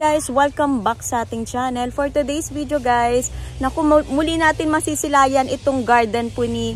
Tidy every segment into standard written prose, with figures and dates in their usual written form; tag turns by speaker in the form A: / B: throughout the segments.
A: Guys, welcome back sa ating channel. For today's video guys, naku, muli natin masisilayan itong garden po ni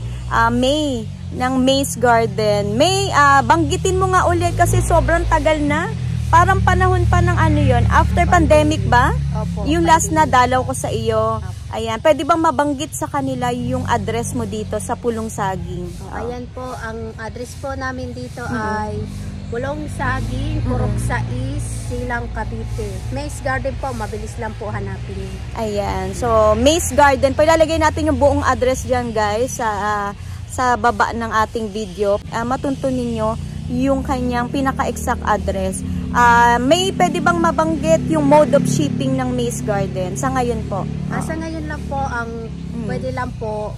A: May ng May's Garden. May, banggitin mo nga ulit kasi sobrang tagal na. Parang panahon pa ng ano yon, after pandemic ba?
B: Opo,
A: yung last na dalaw ko sa iyo. Ayan, pwede bang mabanggit sa kanila yung address mo dito sa Pulong Saging?
B: Ayan po, ang address po namin dito ay Pulong Saging, Purok Sais, Silang, Cavite. May's Garden po, mabilis lang po hanapin.
A: Ayan, so May's Garden. Ilalagay natin yung buong address dyan guys sa baba ng ating video. Matuntun ninyo yung kanyang pinaka-exact address. May pwede bang mabanggit yung mode of shipping ng May's Garden sa ngayon po?
B: Sa ngayon lang po, ang pwede lang po,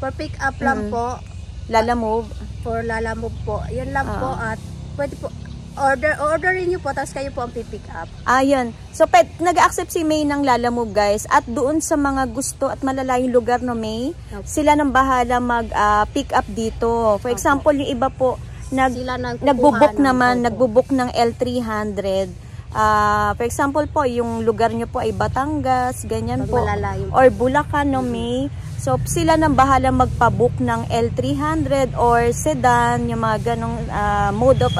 B: for pick up lang po.
A: Lalamove?
B: For Lalamove po. Yan lang po at pwede po, orderin nyo po, tapos kayo po ang pick up.
A: Ayun. So, nag-accept si May ng Lalamove guys. At doon sa mga gusto at malalayong lugar no May, sila nang bahala mag-pick up dito. For example, yung iba po, nagbubuk ng L300. For example po, yung lugar nyo po ay Batangas, ganyan po. Or Bulacan no May. So, sila nang bahala magpabook ng L300 or sedan, yung mga ganong mode of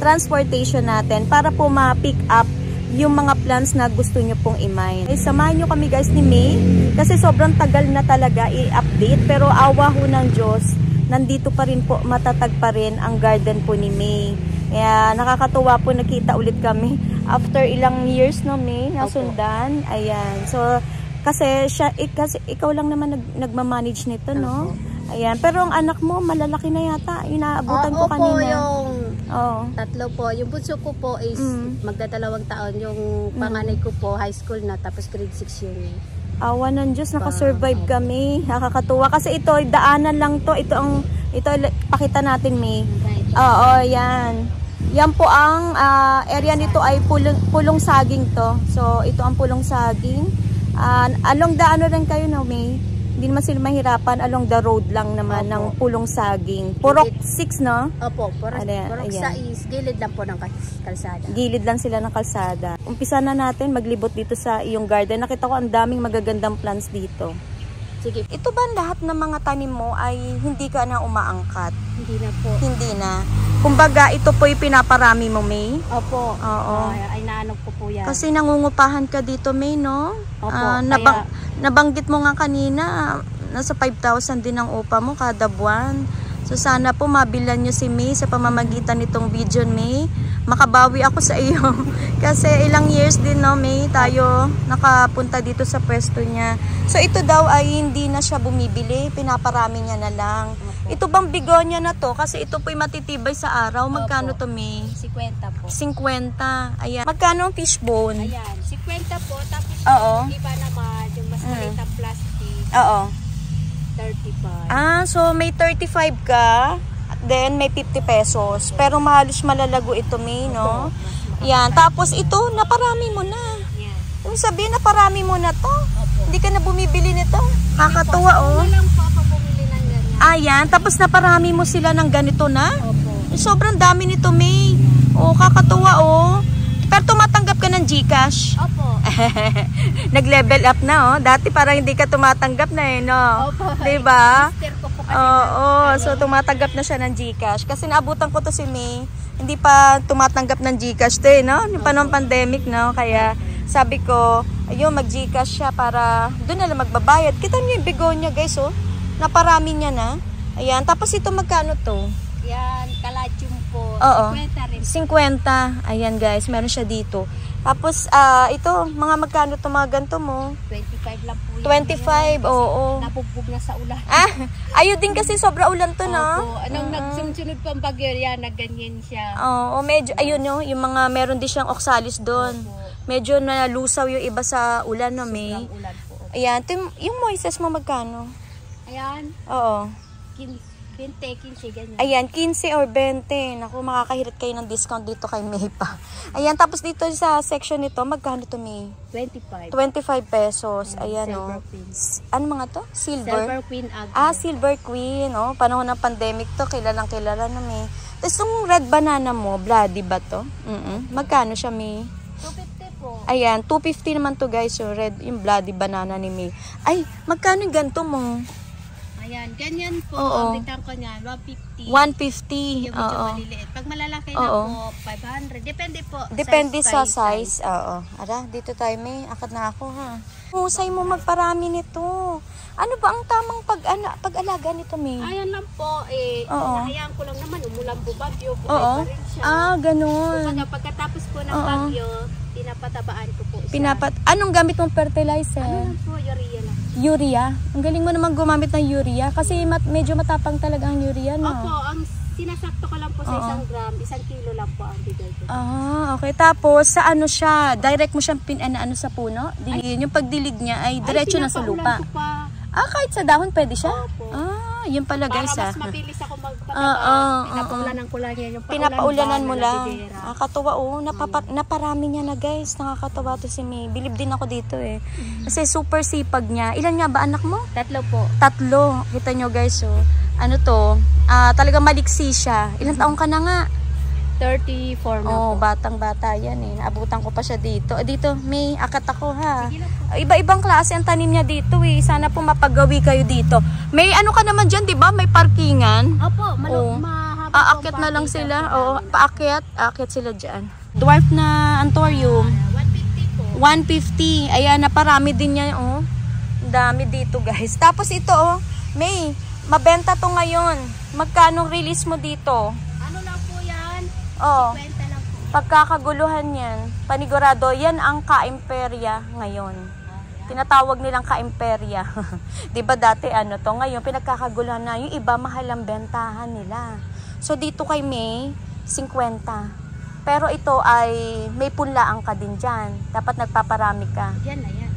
A: transportation natin para po ma-pick up yung mga plans na gusto nyo pong i-mine. Samahan nyo kami guys ni May kasi sobrang tagal na talaga i-update pero awa ho ng Diyos, nandito pa rin po, matatag pa rin ang garden po ni May. Kaya nakakatuwa po nakita ulit kami after ilang years no May, nasundan. Ayan. So, kasi ikaw lang naman nagmamanage nito, no? Ayan. Pero ang anak mo, malalaki na yata. Inaabutan ko kanina.
B: Tatlo po. Yung bunso ko po is magdadalawang taon. Yung panganay ko po, high school na, tapos grade 6 yun.
A: Awa ng Diyos, nakasurvive kami. Nakakatuwa. Kasi ito, daanan lang to. Ito, pakita natin, May. Oo, yan. Yan po ang area nito ay Pulong Saging to. So, ito ang Pulong Saging. Along the ano rin kayo no May, hindi naman sila mahirapan, along the road lang naman ng Pulong Saging. Purok 6 no?
B: Opo, Purok Sais, gilid lang po ng kalsada.
A: Gilid lang sila ng kalsada. Umpisa na natin maglibot dito sa iyong garden. Nakita ko ang daming magagandang plants dito.
B: Sige.
A: Ito ba lahat ng mga tanim mo ay hindi ka na umaangkat?
B: Hindi na po.
A: Hindi na. Kumbaga, ito po yung pinaparami mo, May?
B: Opo.
A: Oo.
B: Ay naanong ko po yan.
A: Kasi nangungupahan ka dito, May, no?
B: Opo.
A: Nabanggit mo nga kanina, nasa 5,000 din ang upa mo kada buwan. So, sana po mabilan nyo si May sa pamamagitan nitong video, May. Makabawi ako sa iyo. Kasi ilang years din, no, May, tayo nakapunta dito sa pwesto niya. So, ito daw ay hindi na siya bumibili. Pinaparami niya na lang. Ito bang bigonya na to? Kasi ito po'y matitibay sa araw. Magkano to, May?
B: 50 po.
A: 50. Ayan. Magkano ang fishbone?
B: Ayan. 50 po. Tapos yung iba naman, yung mas maliit ang plastic.
A: Oo.
B: 35.
A: So may 35 ka. Then may 50 pesos. Pero mahalos malalago ito, May, no? Yan. Tapos ito, naparami mo na.
B: Yan.
A: Kung sabihin, naparami mo na to. Hindi ka na bumibili nito. Kakatuwa, oh.
B: Walang po ako bumili ng ganyan.
A: Ayan. Tapos naparami mo sila ng ganito na.
B: Opo.
A: Sobrang dami nito, May. Oh, kakatuwa, oh. Pero tumatanggap ka ng GCash.
B: Opo.
A: Nag-level up na, oh. Dati parang hindi ka tumatanggap na, eh, no?
B: Opo.
A: Diba?
B: Sister ko po kasi.
A: Oo. So, tumatanggap na siya ng GCash. Kasi naabutan ko to si May. Hindi pa tumatanggap ng GCash to, eh, no? Yung panong pandemic, no? Kaya, sabi ko, ayun, mag-GCash siya para doon na lang magbabayad. Kita niyo yung begonia, guys, oh. Naparami niya na. Ayan. Tapos ito, magkano to?
B: Yan, caladium po.
A: Oo.
B: 50 rin.
A: 50. Ayan, guys. Meron siya dito. Tapos, ito, mga magkano to mga ganito mo?
B: 25 lang po.
A: 25, oo.
B: Nabugbog na sa ulan.
A: Ayun din kasi sobra ulan to, no?
B: Opo. Anong nagsunod pang bagyo yan, nagganyan siya.
A: Oo, medyo, ayun, no? Yung mga, meron din siyang oxalis doon. Medyo nalusaw yung iba sa ulan, no, May?
B: Sobrang ulan po.
A: Ayan, yung moises mo magkano?
B: Ayan.
A: Oo.
B: 15, ganyan.
A: Ayan, 15 or 20. Naku, makakahirit kayo ng discount dito kay May pa. Ayan, tapos dito sa section nito, magkano to, May?
B: 25.
A: 25 pesos. Ayan,
B: Silver
A: oh.
B: Queen.
A: Ano mga to?
B: Silver Queen agave.
A: Silver Queen, oh. Panahon ng pandemic to, kilalang kilala na, May. Tapos yung red banana mo, bloody ba to? Magkano siya, May?
B: po.
A: Ayan, 250 naman to guys, yung red, yung bloody banana ni May. Ay, magkano yung ganito mo?
B: Ayan, ganyan po.
A: Oo.
B: Ang bitang ko niyan, 150.
A: 150.
B: Yung medyo
A: Oo.
B: maliliit. Pag malalaki na
A: Oo.
B: po, 500. Depende po.
A: Depende sa size. Oo. Ara, dito tayo May. Akad na ako ha. Husay mo magparami nito. Ano ba ang tamang pag-alaga nito, May?
B: Ayan lang po.
A: Oo.
B: Nahayaan ko lang naman. Umulang po bagyo.
A: Oo.
B: Buhay pa rin siya.
A: Ganun.
B: Pagkatapos po ng
A: Oo.
B: bagyo, pinapatabaan ko po siya.
A: Anong gamit mong fertilizer?
B: Ano lang po, urea lang.
A: Urea. Ang galing mo naman gumamit ng urea kasi medyo matapang talaga ang urea, no?
B: Opo, ang sinasakto ko lang po sa 1 gram, 1 kilo lang po ang bigay ko.
A: Okay. Tapos, sa ano siya? Direct mo siyang ano sa puno? Yung pagdilig niya ay diretso na sa lupa.
B: Pinapaulan ko pa.
A: Kahit sa dahon pwede siya?
B: Opo.
A: Yun pala guys
B: Para mas mabilis ako magpataba. Pinapaulanan ko lang yan. Yung
A: Pinapaulanan mo lang.
B: Nabibira.
A: Katuwa naparami niya na guys. Nakakatawa to si May. Bilib din ako dito eh. Kasi super sipag niya. Ilan nga ba anak mo?
B: 3 po.
A: 3. Kita nyo guys ano to? Talagang maliksi siya. Ilang taong ka na nga?
B: 34 na po.
A: Batang-bata yan eh. Naabutan ko pa siya dito. Dito, May, akat ako ha.
B: Sige lang po.
A: Iba-ibang klase ang tanim niya dito eh. Sana po mapagawi kayo dito. May ano ka naman dyan, di ba? May parkingan.
B: Opo,
A: Aakyat
B: mahaba po ang
A: na lang
B: parking
A: sila.
B: po namin.
A: Aakyat sila dyan. Dwarf na anthurium.
B: 150 po.
A: 150. Ayan, naparami din yan, Ang dami dito, guys. Tapos ito, May, mabenta to ngayon. Magkano release mo dito?
B: Ano lang po yan? 50 lang po.
A: Pagkakaguluhan yan, panigurado, yan ang kaimperya ngayon. Tinatawag nilang kaimperya. Di ba dati to? Ngayon, pinagkakaguluhan na. Yung iba, mahal ang bentahan nila. So, dito kay May, 50. Pero ito ay may punlaan ka din dyan. Dapat nagpaparami ka.
B: Yan na yan.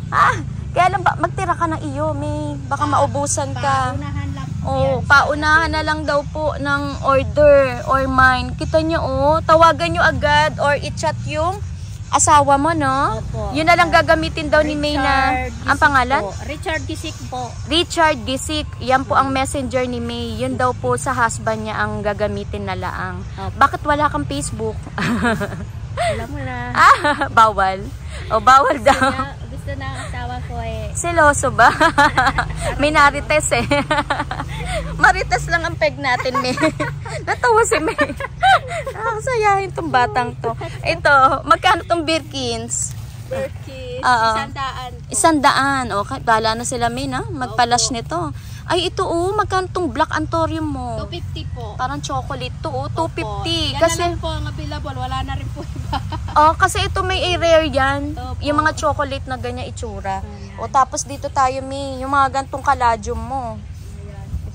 A: Kaya lang ba, magtira ka ng iyo, May. Baka maubusan ka.
B: Paunahan lang po yan.
A: Paunahan na lang daw po ng order or mine. Kita nyo, tawagan nyo agad or i-chat yung asawa mo, no?
B: Opo.
A: Yun na lang gagamitin daw ni May na ang pangalan?
B: Richard Gisik po.
A: Richard Gisik. Yan po ang messenger ni May. Yun daw po sa husband niya ang gagamitin na laang.
B: Opo.
A: Bakit wala kang Facebook?
B: Alam mo na.
A: Bawal. Bawal daw.
B: Gusto na ang asawa ko
A: Seloso ba? May narites Marites lang ang peg natin, May. Natawa si May. Sayahin tong batang to. Ito, magkano tong Birkins?
B: Birkins, 100.
A: 100. Okay, bala na sila, May, na? Magpalash nito. Ay, ito, magkano tong black anthurium mo?
B: 250 po.
A: Parang chocolate to, 250.
B: Yan
A: Kasi,
B: na lang po ang available. Wala na rin po iba.
A: kasi ito may rare yan.
B: Opo.
A: Yung mga chocolate na ganyan itsura. Tapos dito tayo, May, yung mga gantong kaladium mo.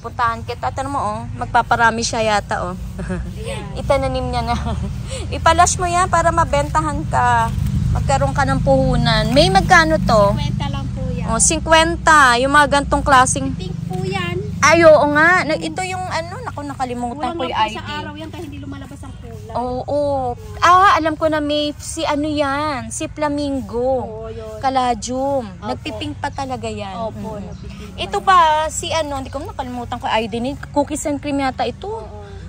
A: Ipuntahan kita. Tanong mo, magpaparami siya yata, Itananim niya na. Ipalash mo yan para mabentahan ka. Magkaroon ka ng puhunan. May magkano to?
B: 50 lang po yan.
A: 50. Yung mga gantong klaseng.
B: Pink po yan.
A: Ay, oo nga. Ito yung nakalimutan ko yung
B: Kulang
A: ID.
B: sa araw yan kahit hindi lumalabas ang kulay.
A: Oo. Alam ko na, May. Si yan? Si Flamingo.
B: Yun.
A: Kaladium.
B: Opo.
A: Nagpipink pa talaga yan.
B: Opo.
A: Ito pa, hindi ko nakalimutan ko ID ni Cookies and Cream yata ito.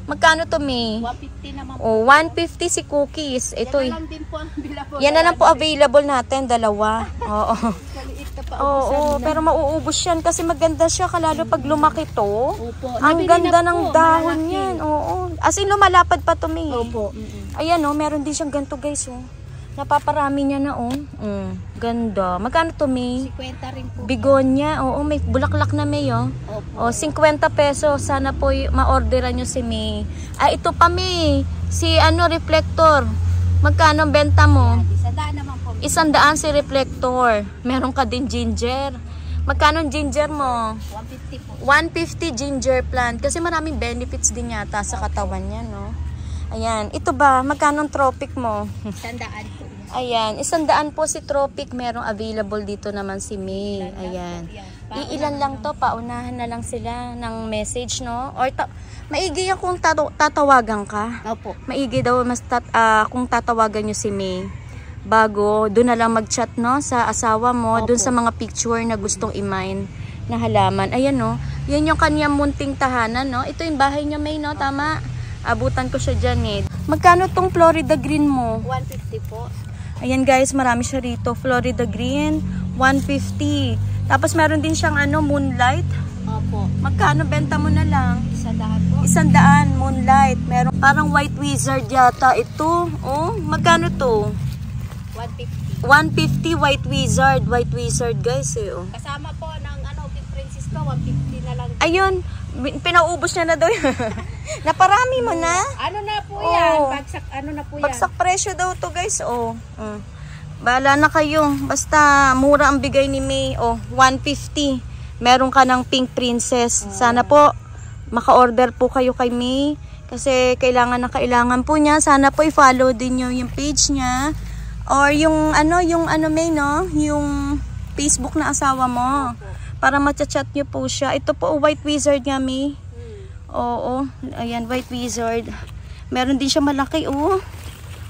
A: Magkano to, May?
B: 150 naman po.
A: 150 si Cookies. Ito
B: Yan na lang din po ang available.
A: Yan na lang po available natin, 2. Oo.
B: Maliit na pa.
A: Pero mauubos yan kasi maganda siya kalalo pag lumaki to.
B: Opo.
A: Ang
B: Nabili
A: ganda
B: na
A: ng
B: po,
A: dahon
B: malalaki.
A: yan. Oo. As in, lumalapad pa to, May.
B: Opo.
A: Ayan, meron din siyang ganito, guys. Napaparami niya na, Ganda. Magkano to, May?
B: 50 rin po.
A: Bigonya. May bulaklak na, May,
B: Opo.
A: 50 pesos. Sana po ma-orderan nyo si May. Ito pa, May. Si reflector. Magkano ang benta mo?
B: 100 naman po.
A: 100 si reflector. Meron ka din ginger. Magkano ang ginger mo?
B: 150 po.
A: 150 ginger plant. Kasi maraming benefits din yata sa katawan niya, no? Ayan. Ito ba? Magkano ang tropic mo?
B: 100 po.
A: Ayan. 100 po si tropic. Merong available dito naman si May. Ayan. Iilan lang to. Paunahan na lang sila ng message, no? Or maigi yan kung tatawagan ka.
B: Opo.
A: Maigi daw kung tatawagan nyo si May. Bago, doon na lang mag-chat, no? Sa asawa mo. Doon sa mga picture na gustong i-mine na halaman. Ayan, no? Yan yung kanyang munting tahanan, no? Ito yung bahay niya, May, no? Tama? Abutan ko siya dyan, eh. Magkano tong Florida Green mo?
B: 150 po.
A: Ayan guys, marami siya rito. Florida Green, 150. Tapos meron din siyang ano, Moonlight.
B: Opo.
A: Magkano benta mo na lang?
B: 100 po.
A: 100, Moonlight. Meron parang White Wizard yata ito. Oh, magkano to?
B: 150.
A: 150 White Wizard. White Wizard guys eh. Oh.
B: Kasama po ng ano, Pink Princess ko, 150 na lang.
A: Ayun, pinaubos niya na daw yun. Naparami mo na?
B: Ano na po
A: Oh.
B: yan? Bagsak, ano na po yan?
A: Bagsak presyo daw to guys. Oh. Bahala na kayo. Basta mura ang bigay ni May. Oh, 150. Meron ka ng Pink Princess. Sana po maka-order po kayo kay May. Kasi kailangan na kailangan po niya. Sana po i-follow din niyo yung page niya. Or yung ano May, no? Yung Facebook na asawa mo. Para matchat niyo po siya. Ito po, White Wizard nga, May. Oo. Ayan, White Wizard. Meron din siya malaki, oh.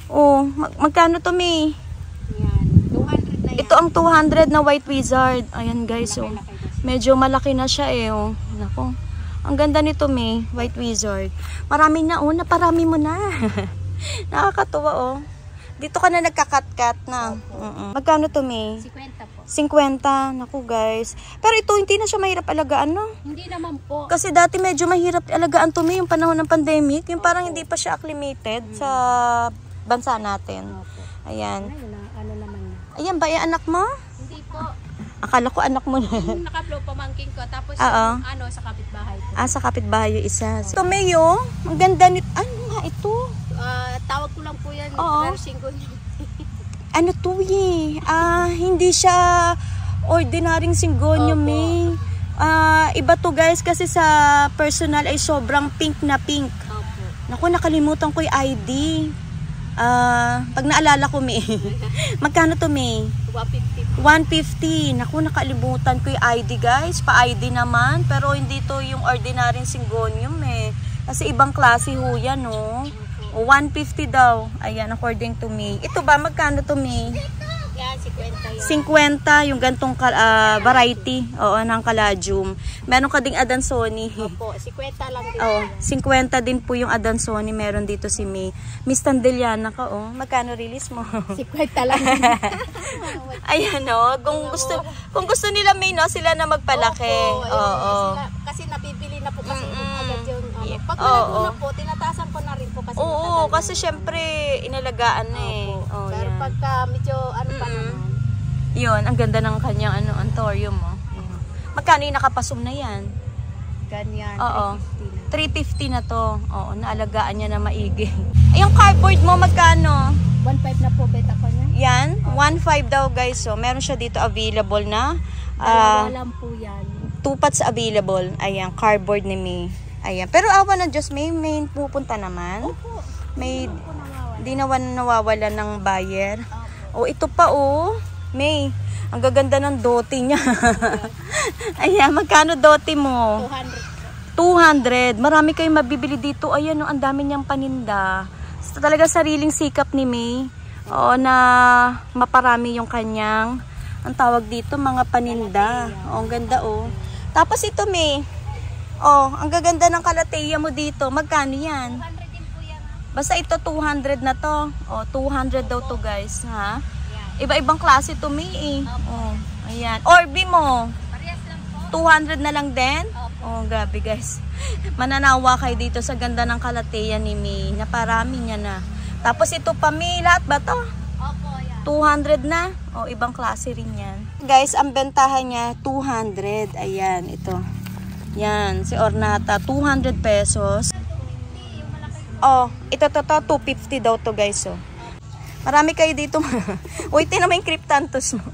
A: Oh, magkano to, May?
B: Yan. 200 na yan.
A: Ito ang 200 na White Wizard. Ayan, guys, oh. Medyo malaki na siya, eh, oh. Nako. Ang ganda nito, May. White Wizard. Marami na, oh. Naparami mo na. Nakakatuwa, oh. Dito ka na nagkakat-kat na. Magkano to, May?
B: 50 po.
A: 50. Naku, guys. Pero ito, hindi na siya mahirap alagaan, no?
B: Hindi naman po.
A: Kasi dati medyo mahirap alagaan to, May, yung panahon ng pandemic. Yung parang hindi pa siya acclimated sa bansa natin. Ayan.
B: Ayun na, ano naman na.
A: Ayan ba, yung anak mo?
B: Hindi po.
A: Akala ko anak mo na.
B: Yung naka-flow pamangking ko. Tapos
A: Oo.
B: yung, ano, sa kapitbahay ko.
A: Sa kapitbahay yung isa. Ito, May, oh. Ang ganda nito. Ano nga ito?
B: Tawag ko lang po yan.
A: Oo.
B: Nursing ko.
A: Ano to, eh? Hindi siya ordinaryong singgonyo,
B: Opo.
A: May. Iba to, guys, kasi sa personal ay sobrang pink na pink.
B: Opo.
A: Naku, nakalimutan ko yung ID. Pag naalala ko, May. Magkano to, May?
B: 150.
A: 150. Naku, nakalimutan ko yung ID, guys. Pa-ID naman. Pero hindi to yung ordinaryong singonium, eh. Kasi ibang klase ho yan, no? 150 daw. Ayan, according to May. Ito ba, magkano to, May?
B: Yan, 50 yan.
A: 50, yung gantong variety. Oo, ng Caladium. Meron ka ding Adansoni.
B: Opo, 50 lang din.
A: Oo, 50 din po yung Adansoni. Meron dito si May. Miss Tandeliana ka, oh. Magkano release mo?
B: 50 lang.
A: Ayan, no. Kung gusto nila, May, no, sila na magpalaki.
B: Opo,
A: Oo.
B: kasi nabibili na po kasi agad yung ano. Pag
A: Oo.
B: nalago na po, tinatasan ko na rin po kasi
A: Oo,
B: matagal
A: kasi
B: na.
A: syempre, inalagaan na eh.
B: Opo.
A: Oh,
B: Pero
A: yan.
B: pagka medyo ano pa naman.
A: Yun, ang ganda ng kanyang antorium mo. Magkano yung nakapasum na yan?
B: Ganyan,
A: Oo.
B: 350
A: 350 na
B: na.
A: to. Oo, naalagaan niya na maigi. Ay, yung cardboard mo, magkano?
B: 1.5 na po beta ko niya.
A: Yan, 1.5 daw guys. So, meron siya dito available na.
B: Dalawa lang po yan.
A: 2 pots available. Ayan, cardboard ni May. Ayan. Pero awa na Diyos, May pupunta naman.
B: Opo.
A: May,
B: Hindi po nawawala.
A: di naman nawawala ng buyer. Oh, ito pa oh. May, ang gaganda ng dote niya. Ayan, magkano dote mo?
B: 200
A: 200.
B: po.
A: Marami kayong mabibili dito. Ayan, oh, ang dami niyang paninda. Talaga sariling sikap ni May. Oo, na maparami yung kanyang, ang tawag dito, mga paninda. Oh, ang ganda, oh. Tapos ito, May. Oh, ang gaganda ng kalateya mo dito. Magkano yan?
B: 200 din po yan.
A: Basta ito 200 na to. Oh, 200 daw to, guys, ha? Iba-ibang klase to, May, eh. Oh, ayan. Orbi mo.
B: Parehas lang po.
A: 200 na lang din?
B: Opo.
A: Oh, grabe, guys. Mananawa kayo dito sa ganda ng kalateya ni May. Naparami niya na. Tapos ito pa, May, lahat ba to?
B: Opo, yan.
A: 200 na. O, ibang klase rin yan. Guys, ang bentahan niya, 200. Ayan, ito. Yan, si Ornata, 200 pesos. Oh, ito to, 250 daw to, guys. So. Marami kayo dito. Uy, tinan mo yung cryptanthus mo.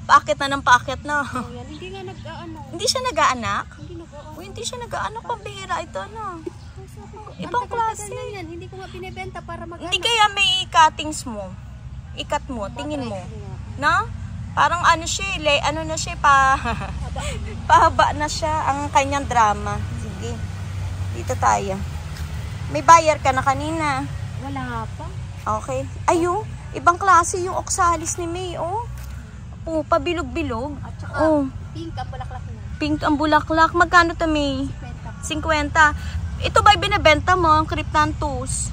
A: Paakit na ng paakit na.
B: Yan. Hindi nga nag-ano.
A: Hindi siya nag-aanak?
B: Hindi nag-ano.
A: Uy, hindi siya nag-aanak. Pambihira ito, no? Ibang klase.
B: Yan. Hindi ko nga binibenta para mag-ano.
A: Hindi kaya may cuttings mo. Ikat mo, tingin mo. No? Parang ano siya, ano na siya, pahaba na siya ang kanyang drama. Sige. Dito tayo. May buyer ka na kanina.
B: Wala pa.
A: Okay. Ayun, ibang klase yung oxalis ni May, oh. Oh, pabilog-bilog.
B: At saka,
A: Oh,
B: pink ang bulaklak na.
A: pink ang bulaklak. Magkano to, May?
B: 50 po.
A: 50. Ito ba binebenta mo, ang cryptanthus?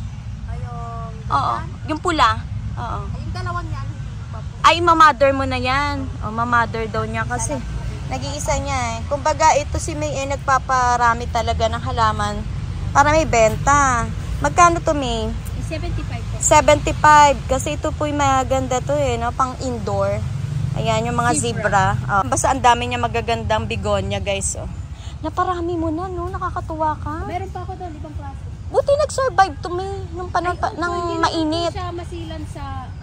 B: Ayong,
A: Oo, yung pula. Oo.
B: Yung dalawang yan, hindi pa po.
A: Ay, mamother mo na yan. O, mamother daw niya kasi. Nag-iisa niya eh. Kumbaga, ito si May eh, nagpaparami talaga ng halaman para may benta. Magkano to, May?
B: 75 po.
A: 75. Kasi ito po yung maganda to eh, no? Pang indoor. Ayan, yung mga zebra. Oh. Basta ang dami niya magagandang bigonya, guys. Oh. Naparami mo na, no? Nakakatuwa ka.
B: Meron pa ako doon, ibang klase.
A: Buti nag-survive to, May. Nung panahon ng mainit.
B: Hindi siya masilan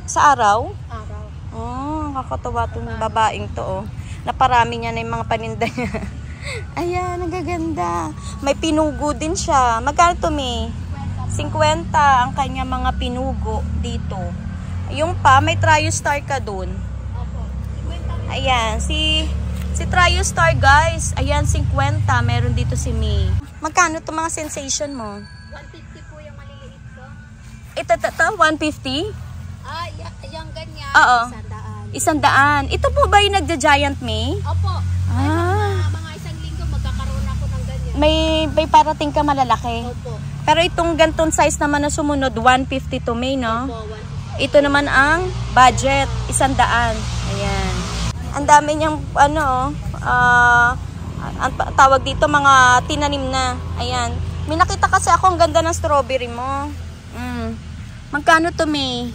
A: Sa araw?
B: araw.
A: Oh, nakakatuwa itong babaeng to, oh. Naparami niya na yung mga paninda niya. Ayan, nagaganda. May pinugo din siya. Magkano to, May? 50 ang kanya mga pinugo dito. Yung pa, may TrioStar ka dun.
B: Opo. 50.
A: Ayan, si TrioStar, guys. Ayan, 50. Meron dito si May. Magkano to mga sensation mo?
B: 150 po yung maliliit ko.
A: Ito, 150?
B: Ah, yung ganyan.
A: Oo.
B: 100.
A: 100. Ito po ba yung nagja-giant, May?
B: Opo.
A: Ah.
B: Mga isang linggo magkakaroon ako ng ganyan.
A: May parating ka malalaki.
B: Opo.
A: Pero itong gantong size naman na sumunod, 150 to, May, no?
B: Opo, 150.
A: Ito naman ang budget, 100. Ayan. Ang dami niyang, ang tawag dito, mga tinanim na. Ayan. May nakita kasi ako, ang ganda ng strawberry mo. Magkano to, May?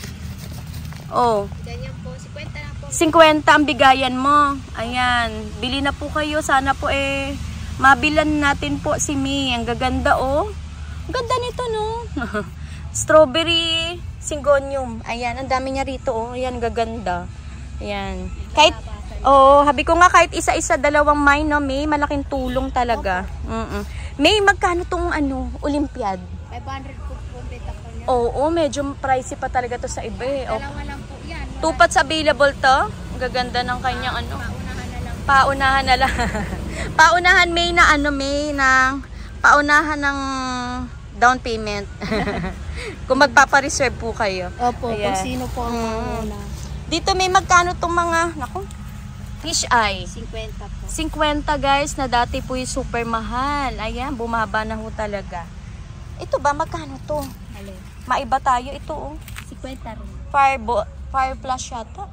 A: Oh.
B: Ganyan po, 50 na po.
A: 50 ang bigayan mo. Ayan. Bili na po kayo. Sana po mabilan natin po si May. Ang gaganda, oh. Ang ganda nito, no? Strawberry syngonium. Ayan, ang dami niya rito, oh. Ayan, gaganda. Ayan. Kahit, habi ko nga kahit isa-isa, dalawang May, no, May, malaking tulong talaga. May, magkano tong, Olympiad?
B: 500 po benta ko niya.
A: Oo, medyo pricey pa talaga to sa iba, eh. Oh.
B: Dalawa lang po yan.
A: Tupats available to. Ang gaganda ng kanyang,
B: Paunahan na lang.
A: paunahan na lang. Paunahan, May, na May, ng paunahan ng down payment. Kung magpapa-reserve po kayo.
B: Opo,
A: Ayan.
B: kung sino po ang mauna.
A: Dito, May, magkano tong mga, fish eye?
B: 50 po.
A: 50, guys, na dati po yung super mahal. Ayan, bumaba na ho talaga. Ito ba, magkano to?
B: Alin?
A: Maiba tayo, ito, oh.
B: 50 rin.
A: Fire plus yata.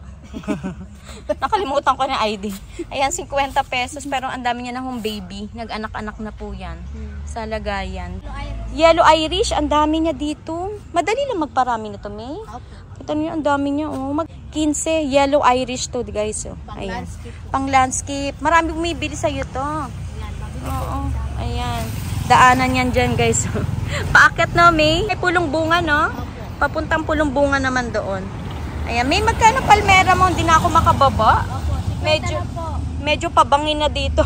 A: Nakalimutan ko na ID. Ayan, 50 pesos. Pero ang dami niya na hong baby. Nag-anak-anak na po yan. Sa lagayan. Yellow Irish, ang dami niya dito. Madali lang magparami nito, May.
B: Opo.
A: Ito niyo, ang dami niya. Oh. 15 Yellow Irish to, guys. Oh. Ayan. Pang landscape. Marami bumibili sa'yo to. Oo. Ayan. Daanan yan dyan, guys. Paakyat, no, May? May pulong bunga, no? Papuntang pulong bunga naman doon. Ayan, May, magkano palmera mo? Hindi na ako makababa.
B: Opo, 50 na po.
A: Medyo pabangin na dito.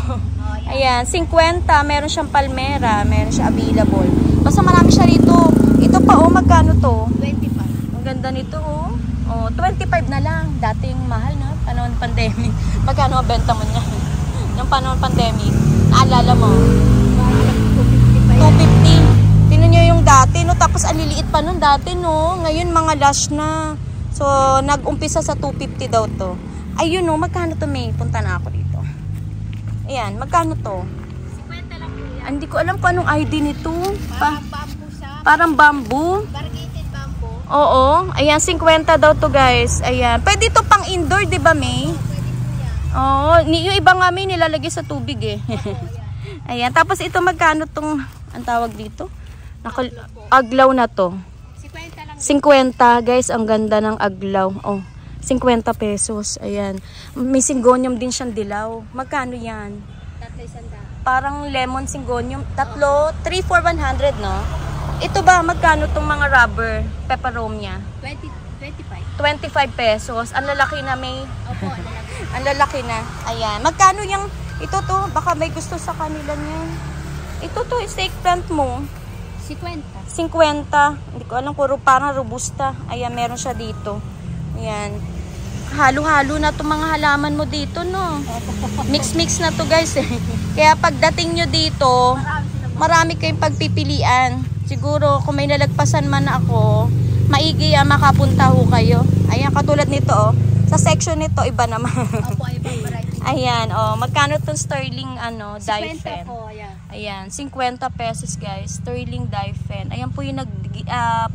A: Ayan, 50. Meron siyang palmera. Meron siya available. Basta marami siya rito. Ito pa, oh, magkano to?
B: 25.
A: Ang ganda nito, oh. Oh, 25 na lang. Dating mahal, na panahon pandemic. Magkano ang benta mo niya? Yung panahon pandemic. Naalala mo? 250. Tingnan nyo yung dati, no? Tapos ang liliit pa nun dati, no? Ngayon, mga lash na. So, nag-umpisa sa 250 daw to. Ayun, no? Magkano to, May? Punta na ako dito. Ayan, magkano to?
B: 50 lang po yan.
A: Hindi ko alam kung anong ID nito.
B: Parang bamboo siya.
A: Parang bamboo.
B: Variegated bamboo.
A: Oo. Ayan, 50 daw to, guys. Ayan. Pwede to pang indoor, di ba, May?
B: Pwede po yan.
A: Oo. Yung iba nga, May, nilalagay sa tubig, eh. Ayan. Tapos ito, magkano tong, ang tawag dito? Aglaw na to.
B: 50 lang.
A: 50, guys. Ang ganda ng aglaw. Oh, 50 pesos. Ayan. May syngonium din siyang dilaw. Magkano yan?
B: 300.
A: Parang lemon syngonium. 3 for 100, no? Ito ba, magkano tong mga rubber peperomia?
B: 25.
A: 25 pesos. Ang lalaki na, May.
B: Opo, lalaki.
A: Ang lalaki na. Ayan. Magkano yung, ito to, baka may gusto sa kanila niyan. Ito to, steak plant mo.
B: 50.
A: 50. Hindi ko alam kung parang robusta. Ayan, meron siya dito. Ayan. Halo-halo na itong mga halaman mo dito, no? Mix-mix na to, guys. Kaya pagdating nyo dito, marami kayong pagpipilian. Siguro, kung may nalagpasan man ako, maigi makapunta ho kayo. Ayan, katulad nito, oh. Sa section nito, iba naman.
B: Opo, ibang variety.
A: Ayan, oh. Magkano itong sterling, dye
B: 50
A: fen?
B: po, yeah.
A: Ayan, 50 pesos, guys. Sterling dye fen. Ayan po yung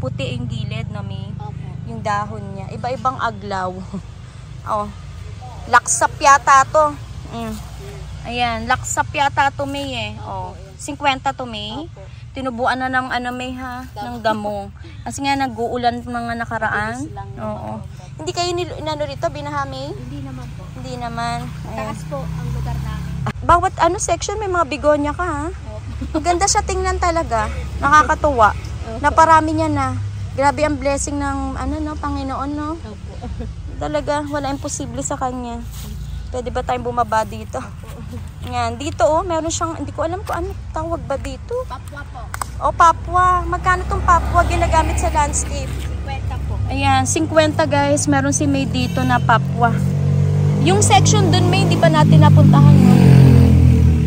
A: puti yung gilid na May.
B: Opo.
A: yung dahon niya. Iba-ibang aglaw. Oh. Laksap yata to. Ayan, laksap yata to, May eh. Oh. 50 to, May. Tinubuan na ng ano, May ha, ng damo. Kasi nga nag-uulan mga nakaraan. Oo. Hindi kayo inano rito, binaha, May?
B: Hindi naman po.
A: Hindi naman. Ayan.
B: Taas po ang lugar namin.
A: Bawat ano section may mga bigonya ka, ha? Maganda siya tingnan talaga. Nakakatuwa. Naparami niya na. Grabe ang blessing ng ano, no, Panginoon, no? Talaga, wala imposible sa kanya. Pwede ba tayong bumaba dito? Yan, dito oh, meron siyang, hindi ko alam kung ano tawag ba dito.
B: Papua po.
A: Oh, papua. Magkano tong papua ginagamit sa landscape?
B: 50 po.
A: Ayan, 50 guys. Meron si May dito na papua. Yung section dun, May, hindi pa natin napuntahan mo.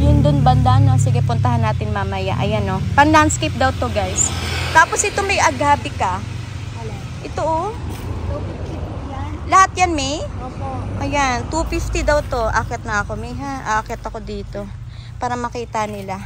A: Yun dun banda, no? Sige, puntahan natin mamaya. Ayan, no? Pan-landscape daw to, guys. Tapos ito may agabi ka. Ito, oh. Lahat yan, May?
B: Opo.
A: Ayan, 250 daw to. Akit na ako, May, ha? Akit ako dito. Para makita nila.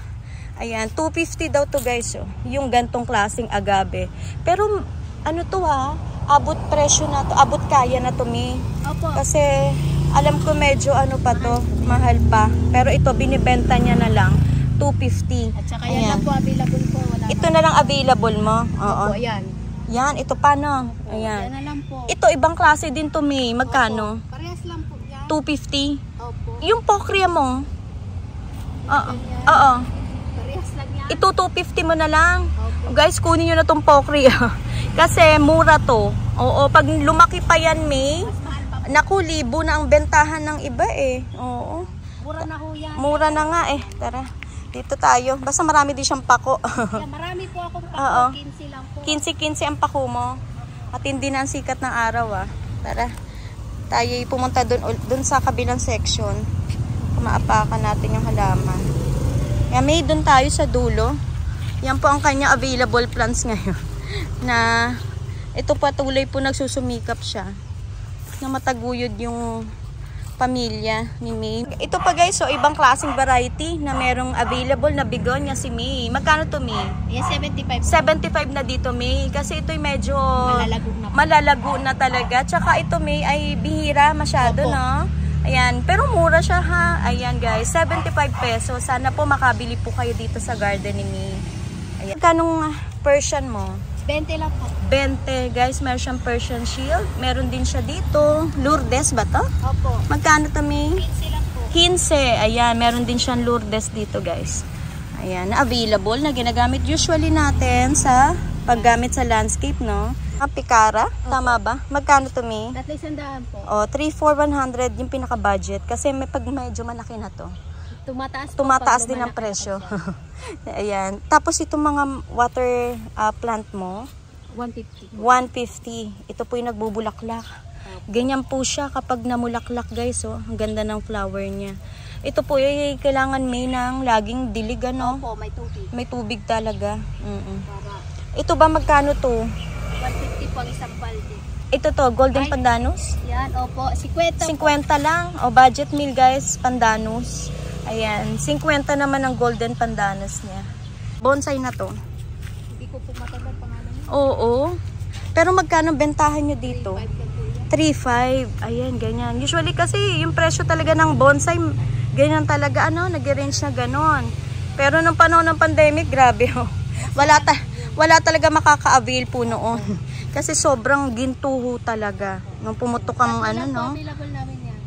A: Ayan, 250 daw to, guys, oh. Yung gantong klaseng agabe. Pero, ano to, ha? Abot presyo na to. Abot kaya na to, May.
B: Opo.
A: Kasi, alam ko medyo ano pa to. Mahal pa. Pero ito, binibenta niya na lang. 250.
B: At saka yan lang po available po. Wala
A: ito na lang available mo. Oo.
B: Opo, ayan.
A: Yan, ito pa, no? Ayan.
B: Yan na lang po.
A: Ito, ibang klase din to, May. Magkano?
B: Opo. Parehas lang po yan.
A: 250.
B: Opo.
A: Yung pokria mo? Oo. Oo.
B: Parehas lang yan.
A: Ito, 250 mo na lang.
B: Opo.
A: Guys, kunin nyo na tong pokria. Kasi mura to. Oo, pag lumaki pa yan, May,
B: Mas mahal pa po.
A: naku, libo na ang bentahan ng iba eh. Oo.
B: Mura na ho yan.
A: Mura na nga eh. Tara, dito tayo. Basta marami din siyang pako.
B: Yeah, marami po akong
A: Oo.
B: pako. 15 lang po.
A: 15-15 ang pako mo. Matindi na ang sikat ng araw ah. Tara, tayo pumunta dun sa kabilang section. Kumaapakan natin yung halaman. Yan, May, dun tayo sa dulo. Yan po ang kanya available plants ngayon. Na ito patuloy po nagsusumikap siya. Na mataguyod yung pamilya ni May. Ito pa guys, so ibang klaseng variety na merong available na bigonya si May. Magkano to, May?
B: Yeah, 75.
A: 75 na dito, May. Kasi ito'y medyo
B: Malalago
A: na
B: na po.
A: talaga. Tsaka ito, May, ay bihira masyado,
B: Opo.
A: no? Ayan. Pero mura siya, ha? Ayan, guys. 75 pesos. Sana po makabili po kayo dito sa garden ni May. Ayan. Kanong Persian mo?
B: 20 lang po.
A: 20. Guys, meron siyang Persian shield. Meron din siya dito. Lourdes ba to?
B: Opo.
A: Magkano to, May?
B: 15 lang po.
A: 15. Ayan, meron din siyang Lourdes dito, guys. Ayan, na available na ginagamit usually natin sa paggamit sa landscape, no? Pikara, tama ba? Magkano to, May?
B: Tatlo 100 po.
A: O, 3,400 yung pinaka-budget. Kasi may pag medyo malaki na to.
B: Tumataas
A: din ang
B: lumalaki
A: presyo.
B: na po siya.
A: Ayan. Tapos itong mga water plant mo,
B: 150.
A: 150. Ito po yung nagbubulaklak. Ganyan po siya kapag namulaklak, guys. Oh. Ang ganda ng flower niya. Ito po yung kailangan, May, ng laging dilig, ano?
B: Opo, may tubig.
A: May tubig talaga.
B: Para
A: Ito ba magkano to?
B: 150 po ang isang balde.
A: Ito to, Golden
B: Ay.
A: Pandanus?
B: Yan, opo. 50 po.
A: 50 lang. O, budget meal, guys. Pandanus. Ayan. 50 naman ang Golden Pandanus niya. Bonsai na to.
B: Hindi ko po matandang pangalan niya.
A: Oo. Pero magkano bentahan nyo dito?
B: 5 ka po yan.
A: 3.5. Ayan, ganyan. Usually kasi yung presyo talaga ng bonsai, ganyan talaga, ano, nag-range na ganon. Pero nung panahon ng pandemic, grabe, oh. Wala talaga makaka-avail po noon. Kasi sobrang gintuho talaga. Nung pumutok ang ano, no?
B: Available namin yan.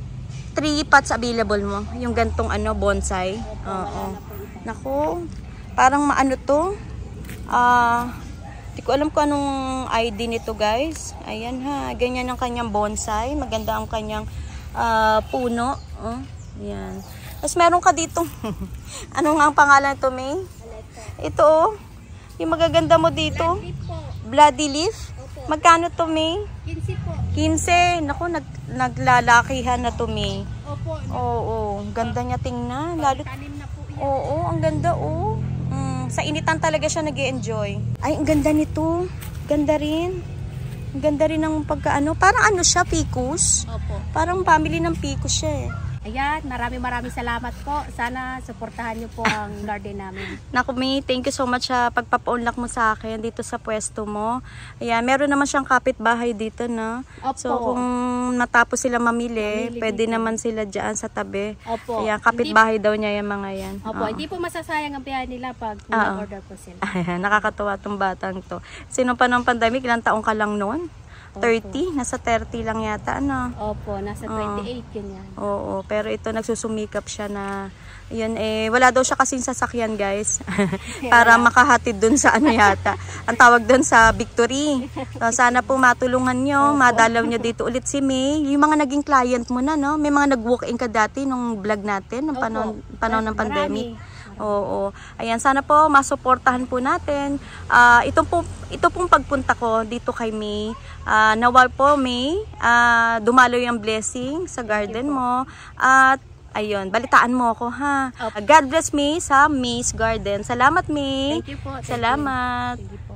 A: 3 pots available mo. Yung gantong ano, bonsai. Oo. Naku, parang maano to. Di ko alam kung anong ID nito, guys. Ayan ha, ganyan ang kanyang bonsai. Maganda ang kanyang puno. Ayan. Tapos meron ka dito. Ano nga ang pangalan ito, May? Ito, oh. Yung magaganda mo dito. Bloody leaf. Magkano to, May?
B: 15 po.
A: 15. Naku, naglalakihan na to, May.
B: Opo.
A: Oo, ganda niya tingnan. Lalo,
B: Tanim na po yan.
A: oo, ang ganda, oh. Sa initan talaga siya nag-e-enjoy. Ay, ang ganda nito. Ganda rin. Ang ganda rin ng pagkaano. Parang ano siya, ficus.
B: Opo.
A: Parang family ng ficus siya eh.
B: Ayan, maraming salamat po. Sana suportahan niyo po ang garden namin.
A: Naku, May, thank you so much sa pagpapaunlak mo sa akin dito sa pwesto mo. Ayan, meron naman siyang kapitbahay dito, no?
B: Opo.
A: So, kung natapos sila mamili pwede
B: dito.
A: naman sila dyan sa tabi.
B: Opo.
A: Ayan, kapitbahay daw niya yung mga yan.
B: Opo,
A: Oo.
B: hindi po masasayang ang biyahe nila pag
A: Oo.
B: nag-order po sila.
A: Ayan, nakakatuwa tong batang to. Sino pa ng pandemic, ilang taong ka lang noon? 30? Nasa 30 lang yata, ano?
B: Opo, nasa 28 yun yan.
A: Oo, pero ito nagsusumikap siya na yun wala daw siya kasing sasakyan, guys. Para makahatid dun sa ano yata. Ang tawag dun sa Victory. So, sana po matulungan nyo, madalaw nyo dito ulit si May. Yung mga naging client mo na, no? May mga nag-walk-in ka dati nung vlog natin, nung panahon ng pandemic. Oo. Ayan, sana po masuportahan po natin. Ito pong pagpunta ko dito kay May. Nawal po, May, dumalo yung blessing sa garden mo. At ayun, balitaan mo ako, ha. God bless May sa May's Garden. Salamat, May.
B: Thank you po.
A: Salamat.
B: Thank you po.